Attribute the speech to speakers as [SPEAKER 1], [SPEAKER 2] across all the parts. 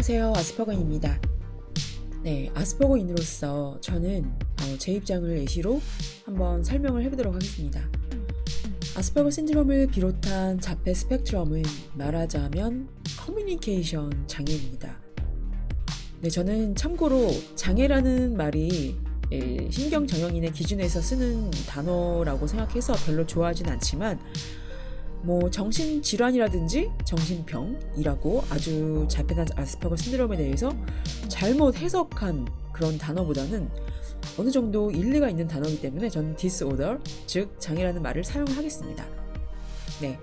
[SPEAKER 1] 안녕하세요. 아스퍼거인입니다. 네, 아스퍼거인으로서 저는 제 입장을 예시로 한번 설명을 해보도록 하겠습니다. 아스퍼거 신드롬을 비롯한 자폐 스펙트럼은 말하자면 커뮤니케이션 장애입니다. 네, 저는 참고로 장애라는 말이 신경정형인의 기준에서 쓰는 단어라고 생각해서 별로 좋아하진 않지만 정신질환이라든지 정신병이라고 아주 자폐나 아스퍼거 신드롬에 대해서 잘못 해석한 그런 단어보다는 어느 정도 일리가 있는 단어이기 때문에 저는 disorder, 즉 장애라는 말을 사용하겠습니다. 네,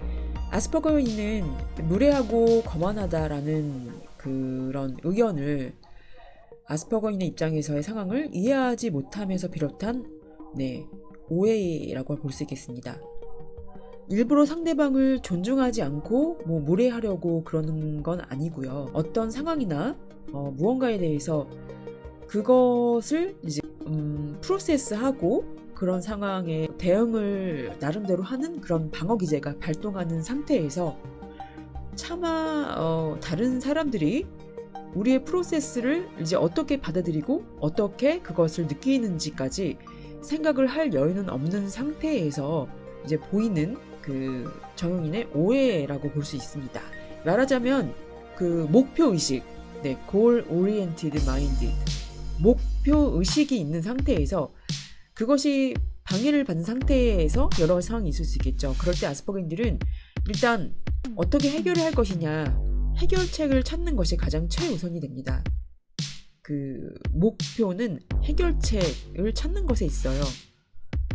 [SPEAKER 1] 아스퍼거인은 무례하고 거만하다라는 그런 의견을 아스퍼거인의 입장에서의 상황을 이해하지 못함에서 비롯한 오해라고 볼 수 있겠습니다. 일부러 상대방을 존중하지 않고 무례하려고 그러는 건 아니고요. 어떤 상황이나 무언가에 대해서 그것을 이제 프로세스하고 그런 상황에 대응을 나름대로 하는 그런 방어 기제가 발동하는 상태에서 차마 다른 사람들이 우리의 프로세스를 이제 어떻게 받아들이고 어떻게 그것을 느끼는지까지 생각을 할 여유는 없는 상태에서 이제 보이는 그 정형인의 오해라고 볼 수 있습니다. 말하자면 그 목표 의식, goal oriented mind, 목표 의식이 있는 상태에서 그것이 방해를 받은 상태에서 여러 가지 상황이 있을 수 있겠죠. 그럴 때 아스퍼거인들은 일단 어떻게 해결을 할 것이냐, 해결책을 찾는 것이 가장 최우선이 됩니다. 그 목표는 해결책을 찾는 것에 있어요.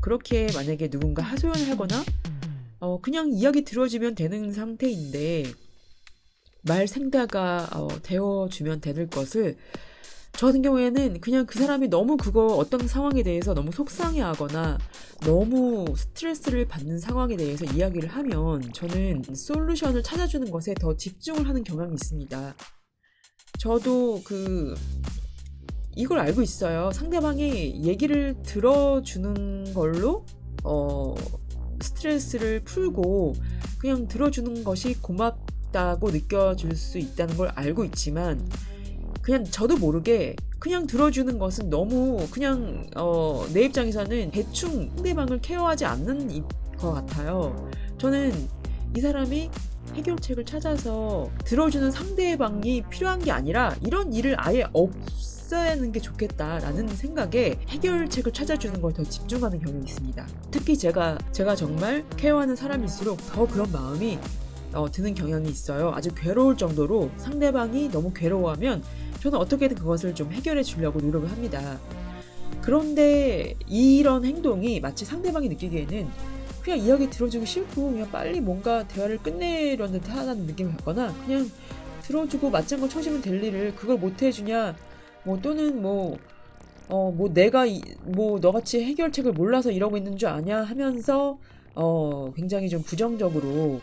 [SPEAKER 1] 그렇게 만약에 누군가 하소연을 하거나 그냥 이야기 들어주면 되는 상태인데 말 생다가 되어주면 되는 것을 저 같은 경우에는 그냥 그 사람이 너무 어떤 상황에 대해서 너무 속상해하거나 너무 스트레스를 받는 상황에 대해서 이야기를 하면 저는 솔루션을 찾아주는 것에 더 집중을 하는 경향이 있습니다. 저도 이걸 알고 있어요. 상대방이 얘기를 들어주는 걸로 스트레스를 풀고 그냥 들어주는 것이 고맙다고 느껴질 수 있다는 걸 알고 있지만 그냥 저도 모르게 그냥 들어주는 것은 너무 그냥 내 입장에서는 대충 상대방을 케어하지 않는 것 같아요. 저는 이 사람이 해결책을 찾아서 들어주는 상대방이 필요한 게 아니라 이런 일을 아예 없어야 하는 게 좋겠다라는 생각에 해결책을 찾아주는 걸 더 집중하는 경향이 있습니다. 특히 제가 정말 케어하는 사람일수록 더 그런 마음이 드는 경향이 있어요. 아주 괴로울 정도로 상대방이 너무 괴로워하면 저는 어떻게든 그것을 좀 해결해 주려고 노력을 합니다. 그런데 이런 행동이 마치 상대방이 느끼기에는 그냥 이야기 들어주기 싫고 그냥 빨리 뭔가 대화를 끝내려는 듯하다는 느낌을 받거나 그냥 들어주고 맞장구 쳐주면 될 일을 그걸 못 해주냐 또는 내가 너같이 해결책을 몰라서 이러고 있는 줄 아냐 하면서 굉장히 좀 부정적으로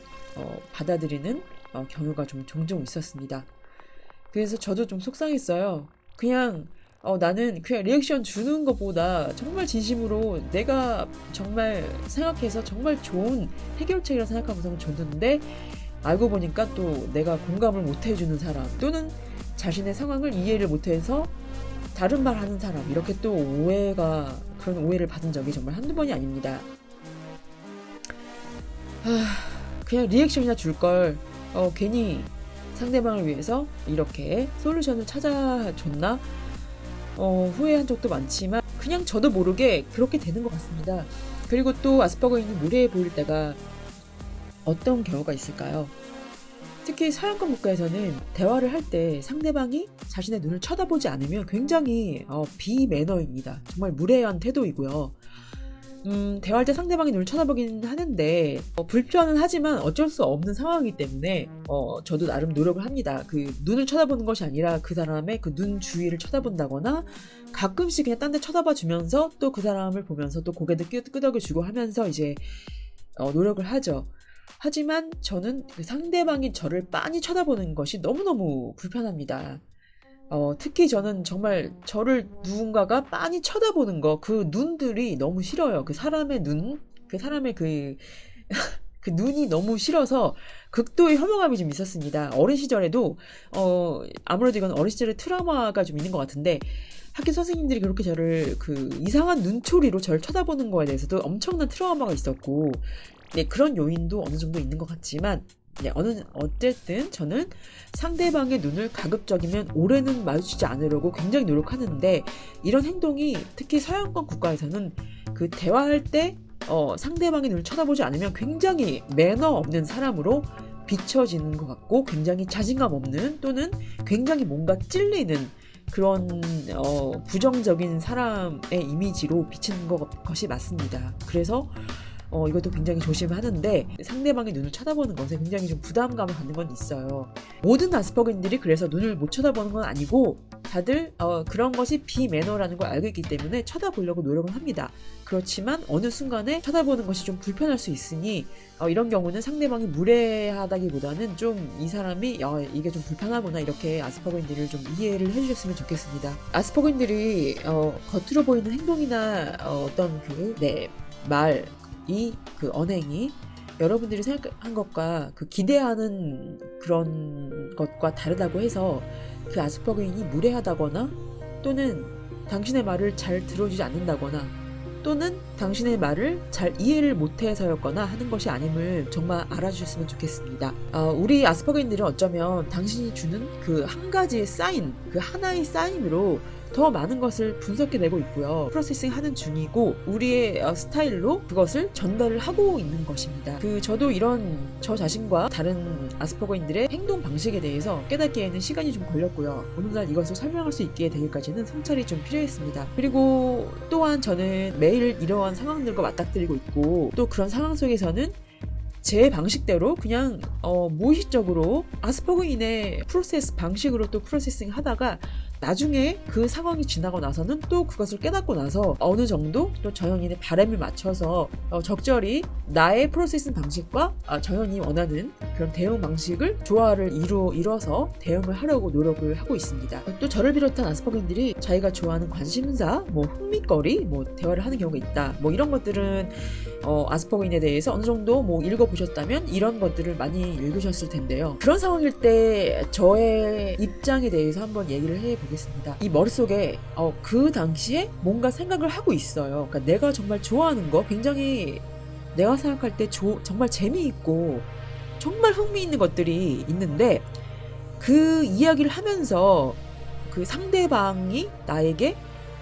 [SPEAKER 1] 받아들이는 경우가 좀 종종 있었습니다. 그래서 저도 좀 속상했어요. 그냥 나는 그냥 리액션 주는 것보다 정말 진심으로 내가 정말 생각해서 정말 좋은 해결책이라고 생각하고서 줬는데 알고 보니까 또 내가 공감을 못 해주는 사람 또는 자신의 상황을 이해를 못해서 다른 말 하는 사람 이렇게 또 그런 오해를 받은 적이 정말 한두 번이 아닙니다. 그냥 리액션이나 줄걸 괜히 상대방을 위해서 이렇게 솔루션을 찾아줬나 후회한 적도 많지만 그냥 저도 모르게 그렇게 되는 것 같습니다. 그리고 또 아스퍼거인이 무례해 보일 때가 어떤 경우가 있을까요? 특히 서양권 국가에서는 대화를 할 때 상대방이 자신의 눈을 쳐다보지 않으면 굉장히 비매너입니다. 정말 무례한 태도이고요. 대화할 때 상대방이 눈을 쳐다보긴 하는데 불편은 하지만 어쩔 수 없는 상황이기 때문에 저도 나름 노력을 합니다. 그 눈을 쳐다보는 것이 아니라 그 사람의 그 눈 주위를 쳐다본다거나 가끔씩 그냥 딴 데 쳐다봐 주면서 또 그 사람을 보면서 또 고개도 끄덕여주고 하면서 이제 노력을 하죠. 하지만 저는 그 상대방이 저를 빤히 쳐다보는 것이 너무너무 불편합니다. 특히 저는 정말 저를 누군가가 빤히 쳐다보는 거, 그 눈들이 너무 싫어요. 그 사람의 눈, 그 사람의 그 눈이 너무 싫어서 극도의 혐오감이 좀 있었습니다. 어린 시절에도 아무래도 이건 어린 시절의 트라우마가 좀 있는 것 같은데 학교 선생님들이 그렇게 저를 그 이상한 눈초리로 저를 쳐다보는 거에 대해서도 엄청난 트라우마가 있었고, 네, 그런 요인도 어느 정도 있는 것 같지만, 네, 어쨌든 저는 상대방의 눈을 가급적이면 올해는 마주치지 않으려고 굉장히 노력하는데, 이런 행동이 특히 서양권 국가에서는 그 대화할 때 상대방의 눈을 쳐다보지 않으면 굉장히 매너 없는 사람으로 비춰지는 것 같고, 굉장히 자신감 없는 또는 굉장히 뭔가 찔리는 그런 부정적인 사람의 이미지로 비치는 것이 맞습니다. 그래서 이것도 굉장히 조심하는데, 상대방의 눈을 쳐다보는 것에 굉장히 좀 부담감을 갖는 건 있어요. 모든 아스퍼거인들이 그래서 눈을 못 쳐다보는 건 아니고, 다들 그런 것이 비매너라는 걸 알고 있기 때문에 쳐다보려고 노력은 합니다. 그렇지만 어느 순간에 쳐다보는 것이 좀 불편할 수 있으니 이런 경우는 상대방이 무례하다기보다는 좀 이 사람이 이게 좀 불편하구나, 이렇게 아스퍼거인들을 좀 이해를 해주셨으면 좋겠습니다. 아스퍼거인들이 겉으로 보이는 행동이나 어떤 그 언행이 여러분들이 생각한 것과 그 기대하는 그런 것과 다르다고 해서 그 아스퍼거인이 무례하다거나 또는 당신의 말을 잘 들어주지 않는다거나 또는 당신의 말을 잘 이해를 못해서였거나 하는 것이 아님을 정말 알아주셨으면 좋겠습니다. 우리 아스퍼거인들은 어쩌면 당신이 주는 그 한 가지의 사인, 그 하나의 사인으로 더 많은 것을 분석해내고 있고요. 프로세싱 하는 중이고, 우리의 스타일로 그것을 전달을 하고 있는 것입니다. 저도 이런 저 자신과 다른 아스퍼거인들의 행동 방식에 대해서 깨닫기에는 시간이 좀 걸렸고요. 오늘날 이것을 설명할 수 있게 되기까지는 성찰이 좀 필요했습니다. 그리고 또한 저는 매일 이러한 상황들과 맞닥뜨리고 있고, 또 그런 상황 속에서는 제 방식대로 그냥 무의식적으로 아스퍼거인의 프로세스 방식으로 또 프로세싱 하다가 나중에 그 상황이 지나고 나서는 또 그것을 깨닫고 나서 어느 정도 또 저현인의 바람을 맞춰서 적절히 나의 프로세싱 방식과 저현이 원하는 그런 대응 방식을 조화를 이뤄서 대응을 하려고 노력을 하고 있습니다. 또 저를 비롯한 아스퍼거인들이 자기가 좋아하는 관심사, 흥미거리, 대화를 하는 경우가 있다. 이런 것들은 아스퍼거인에 대해서 어느 정도 읽어보셨다면 이런 것들을 많이 읽으셨을 텐데요. 그런 상황일 때 저의 입장에 대해서 한번 얘기를 해보겠습니다. 이 머릿속에 그 당시에 뭔가 생각을 하고 있어요. 그러니까 내가 정말 좋아하는 거, 굉장히 내가 생각할 때 정말 재미있고 정말 흥미있는 것들이 있는데, 그 이야기를 하면서 그 상대방이 나에게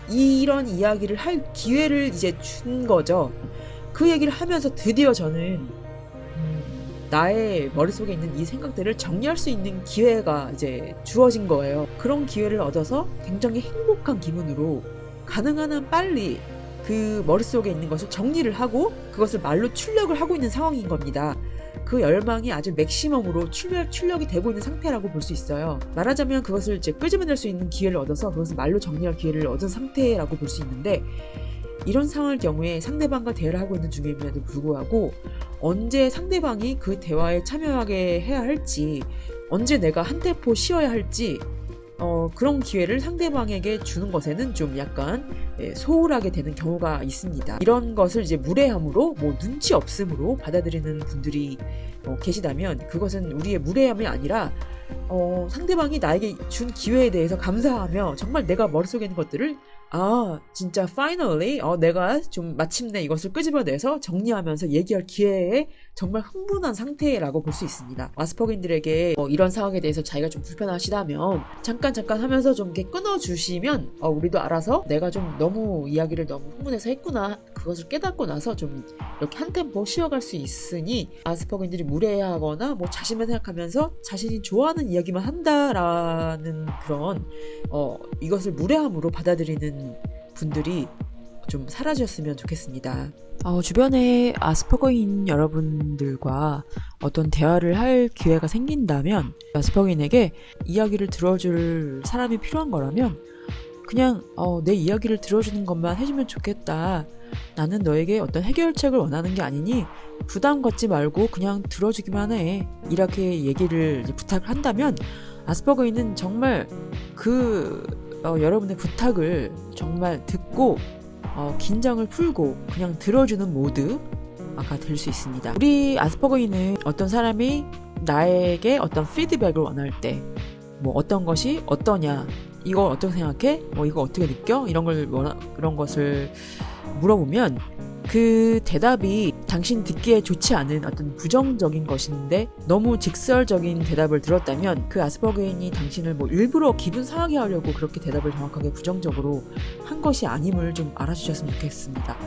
[SPEAKER 1] 이런 이야기를 할 기회를 이제 준 거죠. 그 얘기를 하면서 드디어 저는 나의 머릿속에 있는 이 생각들을 정리할 수 있는 기회가 이제 주어진 거예요. 그런 기회를 얻어서 굉장히 행복한 기분으로 가능한 한 빨리 그 머릿속에 있는 것을 정리를 하고 그것을 말로 출력을 하고 있는 상황인 겁니다. 그 열망이 아주 맥시멈으로 출력이 되고 있는 상태라고 볼 수 있어요. 말하자면 그것을 이제 끄집어낼 수 있는 기회를 얻어서 그것을 말로 정리할 기회를 얻은 상태라고 볼 수 있는데, 이런 상황일 경우에 상대방과 대화를 하고 있는 중임에도 불구하고 언제 상대방이 그 대화에 참여하게 해야 할지, 언제 내가 한 템포 쉬어야 할지 그런 기회를 상대방에게 주는 것에는 좀 약간 소홀하게 되는 경우가 있습니다. 이런 것을 이제 무례함으로 눈치 없음으로 받아들이는 분들이 계시다면 그것은 우리의 무례함이 아니라 상대방이 나에게 준 기회에 대해서 감사하며 정말 내가 머릿속에 있는 것들을 진짜 finally 내가 좀 마침내 이것을 끄집어내서 정리하면서 얘기할 기회에 정말 흥분한 상태라고 볼 수 있습니다. 아스퍼거인들에게 이런 상황에 대해서 자기가 좀 불편하시다면 잠깐 하면서 좀 이렇게 끊어주시면 우리도 알아서 내가 좀 너무 이야기를 너무 흥분해서 했구나, 그것을 깨닫고 나서 좀 이렇게 한 템포 쉬어갈 수 있으니, 아스퍼거인들이 무례하거나 자신만 생각하면서 자신이 좋아하는 이야기만 한다라는 그런 이것을 무례함으로 받아들이는 분들이 좀 사라졌으면 좋겠습니다. 주변에 아스퍼거인 여러분들과 어떤 대화를 할 기회가 생긴다면, 아스퍼거인에게 이야기를 들어줄 사람이 필요한 거라면 그냥 내 이야기를 들어주는 것만 해주면 좋겠다, 나는 너에게 어떤 해결책을 원하는 게 아니니 부담 갖지 말고 그냥 들어주기만 해, 이렇게 얘기를 부탁을 한다면 아스퍼거인은 정말 여러분의 부탁을 정말 듣고 긴장을 풀고 그냥 들어주는 모드, 될 수 있습니다. 우리 아스퍼거인은 어떤 사람이 나에게 어떤 피드백을 원할 때 뭐 어떤 것이 어떠냐, 이걸 어떻게 생각해? 뭐 이거 어떻게 느껴? 이런 것을 물어보면 그 대답이 당신 듣기에 좋지 않은 어떤 부정적인 것인데 너무 직설적인 대답을 들었다면 그 아스퍼거인이 당신을 뭐 일부러 기분 상하게 하려고 그렇게 대답을 정확하게 부정적으로 한 것이 아님을 좀 알아주셨으면 좋겠습니다.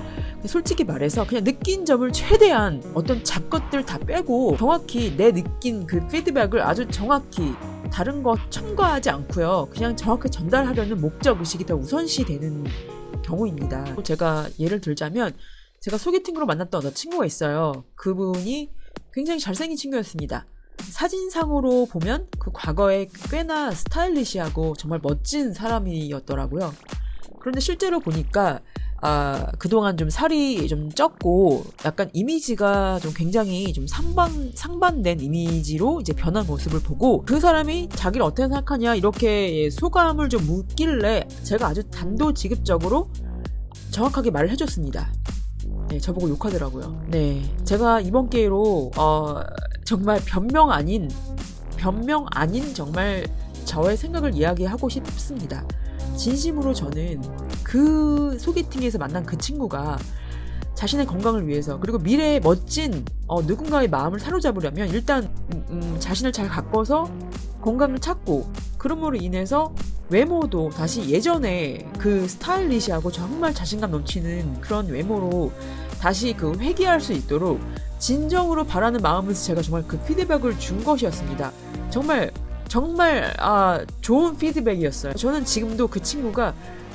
[SPEAKER 1] 솔직히 말해서 그냥 느낀 점을 최대한 어떤 잡것들 다 빼고 정확히 내 느낀 그 피드백을 아주 정확히 다른 거 첨가하지 않고요. 그냥 정확히 전달하려는 목적의식이 더 우선시 되는 경우입니다. 제가 예를 들자면 제가 소개팅으로 만났던 어떤 친구가 있어요. 그분이 굉장히 잘생긴 친구였습니다. 사진상으로 보면 그 과거에 꽤나 스타일리시하고 정말 멋진 사람이었더라고요. 그런데 실제로 보니까 그동안 좀 살이 좀 쪘고 약간 이미지가 좀 굉장히 좀 상반된 이미지로 이제 변한 모습을 보고 그 사람이 자기를 어떻게 생각하냐 이렇게 소감을 좀 묻길래 제가 아주 단도직입적으로 정확하게 말을 해줬습니다. 네, 저보고 욕하더라고요. 네, 제가 이번 기회로 정말 변명 아닌 정말 저의 생각을 이야기하고 싶습니다. 진심으로 저는 그 소개팅에서 만난 그 친구가 자신의 건강을 위해서 그리고 미래의 멋진 누군가의 마음을 사로잡으려면 일단 자신을 잘 가꿔서 건강을 찾고 그럼으로 인해서 외모도 다시 예전에 그 스타일리시하고 정말 자신감 넘치는 그런 외모로 다시 그 회귀할 수 있도록 진정으로 바라는 마음에서 제가 정말 그 피드백을 준 것이었습니다. 정말 좋은 피드백이었어요. 저는 지금도 그 친구가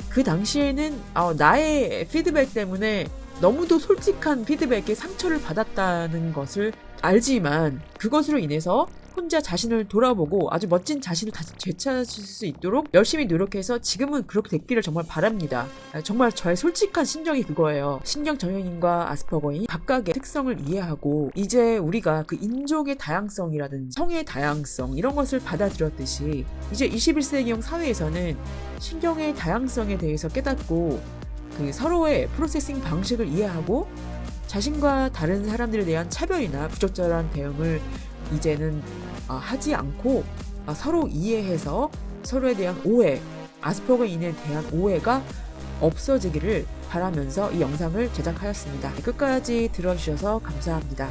[SPEAKER 1] 그 당시에는 나의 피드백 때문에 너무도 솔직한 피드백에 상처를 받았다는 것을 알지만 그것으로 인해서 혼자 자신을 돌아보고 아주 멋진 자신을 다시 되찾을 수 있도록 열심히 노력해서 지금은 그렇게 됐기를 정말 바랍니다. 정말 저의 솔직한 심정이 그거예요. 신경정형인과 아스퍼거인 각각의 특성을 이해하고 이제 우리가 그 인종의 다양성이라든지 성의 다양성 이런 것을 받아들였듯이 이제 21세기형 사회에서는 신경의 다양성에 대해서 깨닫고 그 서로의 프로세싱 방식을 이해하고 자신과 다른 사람들에 대한 차별이나 부적절한 대응을 이제는 하지 않고 서로 이해해서 서로에 대한 오해, 아스퍼거인에 대한 오해가 없어지기를 바라면서 이 영상을 제작하였습니다. 끝까지 들어주셔서 감사합니다.